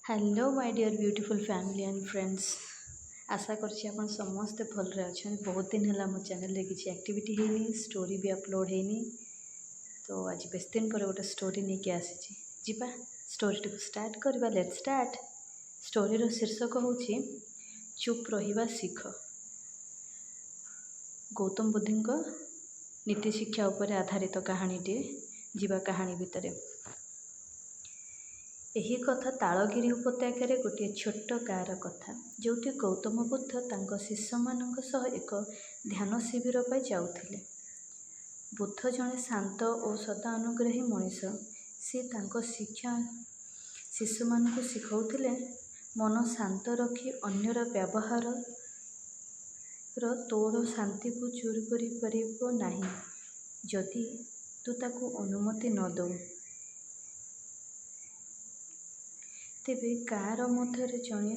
Hello my dear beautiful family and friends. आशा करछि आपण समस्ते भलरे अछन। बहुत दिन है मो चैनल रे किछि एक्टिविटी हेनी, स्टोरी भी अपलोड हेनी। तो आज बेस दिन पर गोटे स्टोरी नहीं के आसी जीवा स्टोरी को स्टार्ट करवा। Let's start. स्टोरी रो शीर्षक होछि चुप रहिबा सीख। गौतम बुद्धଙ୍କ नीति शिक्षा उपर आधारित कहानीटे। जीवा कहानी भितरे ଏହି କଥା ତାଳଗିରି ଉପତ୍ୟକାରେ ଗୋଟିଏ ଛୋଟ ଗାଁର କଥା, ଯେଉଁଠି ଗୌତମ ବୁଦ୍ଧ ତାଙ୍କ ଶିଷ୍ୟମାନଙ୍କ ସହ ଏକ ଧ୍ୟାନ ଶିବିର ପାଇଁ ଯାଉଥିଲେ। ବୁଦ୍ଧ ଜଣେ ଶାନ୍ତ ଓ ସଦା ଅନୁଗ୍ରହୀ ମଣିଷ। ସେ ତାଙ୍କ ଶିଷ୍ୟମାନଙ୍କୁ ଶିଖାଉଥିଲେ, ମନ ଶାନ୍ତ ରଖି ଅନ୍ୟର ବ୍ୟବହାରର ତୋର ଶାନ୍ତିକୁ ଚୋରି କରିପାରିବ ନାହିଁ ଯଦି ତୁ ତାକୁ ଅନୁମତି ନ ଦେଉ। ତେବେ ଗାଁର ମଧ୍ୟରେ ଜଣେ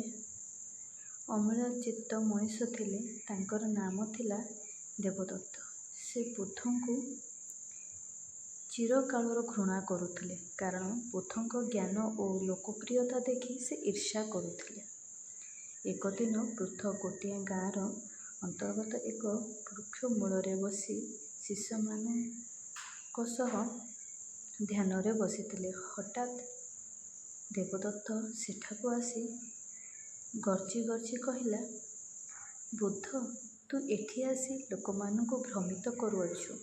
ଅମ୍ଳଚିତ୍ତ ମଣିଷ ଥିଲେ। ତାଙ୍କର ନାମ ଥିଲା ଦେବଦତ୍ତ। ସେ ବୁଦ୍ଧଙ୍କୁ ଚିରକାଳରୁ ଘୃଣା କରୁଥିଲେ, କାରଣ ବୁଦ୍ଧଙ୍କ ଜ୍ଞାନ ଓ ଲୋକପ୍ରିୟତା ଦେଖି ସେ ଈର୍ଷା କରୁଥିଲେ। ଏକ ଦିନ ବୁଦ୍ଧ ଗୋଟିଏ ଗାଁର ଅନ୍ତର୍ଗତ ଏକ ବୃକ୍ଷ ମୂଳରେ ବସି ଶିଷ୍ୟମାନଙ୍କ ସହ ଧ୍ୟାନରେ ବସିଥିଲେ। ହଠାତ୍ ଦେବଦତ୍ତ ସେଠାକୁ ଆସି ଗର୍ଜି ଗର୍ଜି କହିଲା, ବୁଦ୍ଧ, ତୁ ଏଠି ଆସି ଲୋକମାନଙ୍କୁ ଭ୍ରମିତ କରୁଅଛୁ।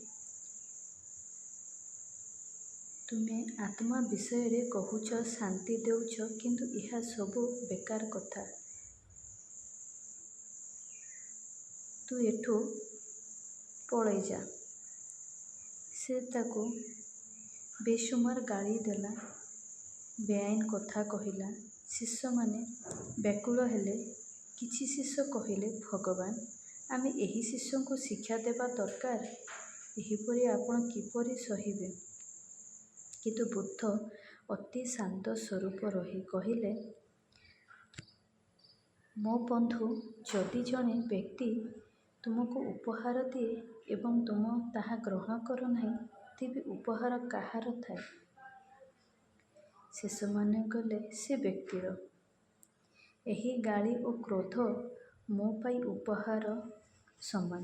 ତୁମେ ଆତ୍ମା ବିଷୟରେ କହୁଛ, ଶାନ୍ତି ଦେଉଛ, କିନ୍ତୁ ଏହା ସବୁ ବେକାର କଥା। ତୁ ଏଠୁ ପଳେଇ ଯା। ସେ ତାକୁ ବେସୁମାର ଗାଳି ଦେଲା, ବେଆଇନ କଥା କହିଲା। ଶିଷ୍ୟମାନେ ବ୍ୟାକୁଳ ହେଲେ। କିଛି ଶିଷ୍ୟ କହିଲେ, ଭଗବାନ, ଆମେ ଏହି ଶିଷ୍ୟଙ୍କୁ ଶିକ୍ଷା ଦେବା ଦରକାର। ଏହିପରି ଆପଣ କିପରି ସହିବେ? କିନ୍ତୁ ବୁଦ୍ଧ ଅତି ଶାନ୍ତ ସ୍ୱରୂପ ରହି କହିଲେ, ମୋ ବନ୍ଧୁ, ଯଦି ଜଣେ ବ୍ୟକ୍ତି ତୁମକୁ ଉପହାର ଦିଏ ଏବଂ ତୁମ ତାହା ଗ୍ରହଣ କର ନାହିଁ, ତେବେ ଉପହାର କାହାର ଥାଏ? ଶିଷ୍ୟମାନେ କହିଲେ, ସେ ବ୍ୟକ୍ତିର। ଏହି ଗାଳି ଓ କ୍ରୋଧ ମୋ ପାଇଁ ଉପହାର ସମାନ।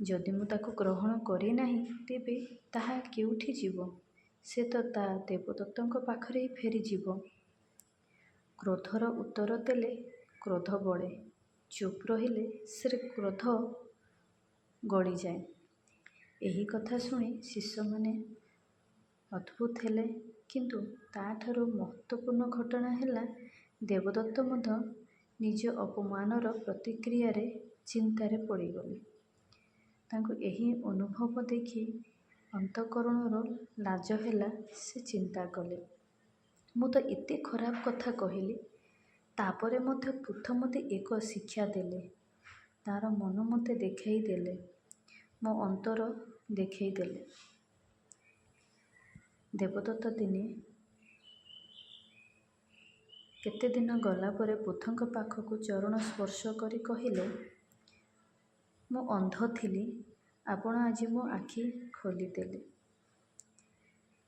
ଯଦି ମୁଁ ତାକୁ ଗ୍ରହଣ କରିନାହିଁ, ତେବେ ତାହା କେଉଁଠି ଯିବ? ସେ ତ ତା ଦେବଦତ୍ତଙ୍କ ପାଖରେ ହିଁ ଫେରିଯିବ। କ୍ରୋଧର ଉତ୍ତର ଦେଲେ କ୍ରୋଧ ବଢ଼େ, ଚୁପ୍ ରହିଲେ ସେ କ୍ରୋଧ ଗଡ଼ିଯାଏ। ଏହି କଥା ଶୁଣି ଶିଷ୍ୟମାନେ ଅଦ୍ଭୁତ ହେଲେ। କିନ୍ତୁ ତାଠାରୁ ମହତ୍ତ୍ୱପୂର୍ଣ୍ଣ ଘଟଣା ହେଲା, ଦେବଦତ୍ତ ମଧ୍ୟ ନିଜ ଅପମାନର ପ୍ରତିକ୍ରିୟାରେ ଚିନ୍ତାରେ ପଡ଼ିଗଲେ। ତାଙ୍କୁ ଏହି ଅନୁଭବ ଦେଖି ଅନ୍ତଃକରଣର ଲାଜ ହେଲା। ସେ ଚିନ୍ତା କଲେ, ମୁଁ ତ ଏତେ ଖରାପ କଥା କହିଲି, ତାପରେ ମଧ୍ୟ ବୁଦ୍ଧ ମୋତେ ଏକ ଶିକ୍ଷା ଦେଲେ। ତାର ମନ ମୋତେ ଦେଖାଇ ଦେଲେ, ମୋ ଅନ୍ତର ଦେଖାଇ ଦେଲେ। ଦେବଦତ୍ତ ଦିନେ କେତେ ଦିନ ଗଲା ପରେ ବୁଦ୍ଧଙ୍କ ପାଖକୁ ଚରଣ ସ୍ପର୍ଶ କରି କହିଲେ, ମୁଁ ଅନ୍ଧ ଥିଲି, ଆପଣ ଆଜି ମୋ ଆଖି ଖୋଲିଦେଲେ।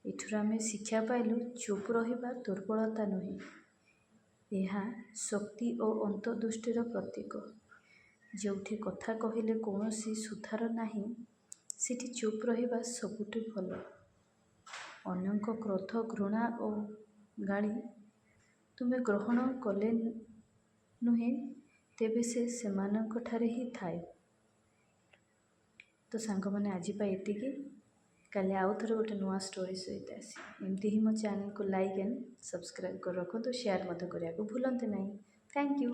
ଏଥିରୁ ଆମେ ଶିକ୍ଷା ପାଇଲୁ, ଚୁପ୍ ରହିବା ଦୁର୍ବଳତା ନୁହେଁ, ଏହା ଶକ୍ତି ଓ ଅନ୍ତର୍ଦୃଷ୍ଟିର ପ୍ରତୀକ। ଯେଉଁଠି କଥା କହିଲେ କୌଣସି ସୁଧାର ନାହିଁ, ସେଠି ଚୁପ୍ ରହିବା ସବୁଠୁ ଭଲ। ଅନ୍ୟଙ୍କ କ୍ରୋଧ, ଘୃଣା ଓ ଗାଳି ତୁମେ ଗ୍ରହଣ କଲେ ନୁହେଁ, ତେବେ ସେ ସେମାନଙ୍କଠାରେ ହିଁ ଥାଏ। ତ ସାଙ୍ଗମାନେ, ଆଜି ପାଇଁ ଏତିକି। କାଲି ଆଉ ଥରେ ଗୋଟେ ନୂଆ ଷ୍ଟୋରି ସହିତ ଆସିବି। ଏମିତି ହିଁ ମୋ ଚ୍ୟାନେଲକୁ ଲାଇକ୍ ଆଣ୍ଡ ସବସ୍କ୍ରାଇବ୍ କରି ରଖନ୍ତୁ। ସେୟାର ମଧ୍ୟ କରିବାକୁ ଭୁଲନ୍ତୁ ନାହିଁ। Thank you.